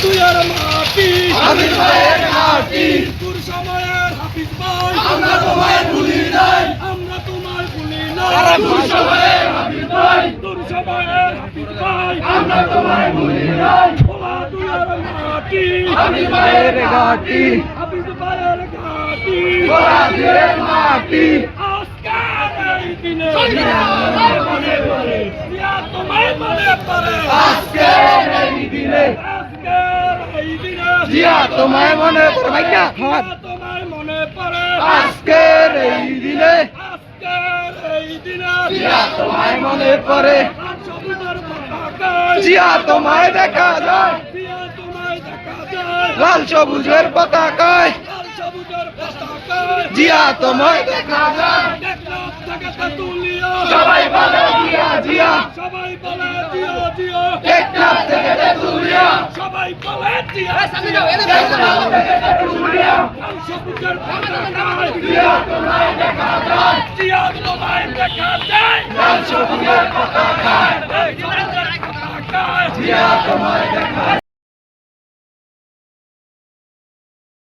দুয়ার মাটি হাফিজ ভাইয়ের মাটি তোর সময়ের হাফিজ ভাই আমরা তোমায় ভুলি নাই আমরা তোমায় ভুলি তোর সময়ের হাফিজ ভাই তোর সময়ের হাফিজ ভাই আমরা তোমায় ভুলি নাই ওলা দুয়ার মাটি হাফিজ ভাইয়ের ঘাটি হাফিজ ভাইয়ের ঘাটি গোলা দিয়ে মাটি আজকের এই দিনে মনে পড়ে জিয়া তোমায় মনে পড়ে আজকের এই দিনে আজকের এই দিনে জিয়া তোমায় মনে পড়ে ভাইয়া জিয়া তোমায় মনে পড়ে আজকের এই দিনে আজকের এই দিনে জিয়া তোমায় মনে পড়ে আর সবুজের পতাকায় জিয়া তোমায় দেখা যায় জিয়া তোমায় দেখা যায় লাল সবুজের পতাকায় লাল সবুজের পতাকায় জিয়া তোমায় দেখা যায় টেকনাফ থেকে তেঁতুলিয়া সবাই বলে জিয়া জিয়া সবাই বলে জিয়া জিয়া টেকনাফ থেকে তেঁতুলিয়া সবাই বলে জিয়া টেকনাফ থেকে তেঁতুলিয়া লাল সবুজের পতাকায় জিয়া তোমায় দেখা যায় জিয়া তোমায় দেখা যায় লাল সবুজের পতাকায় লাল সবুজের পতাকায় জিয়া তোমায় দেখা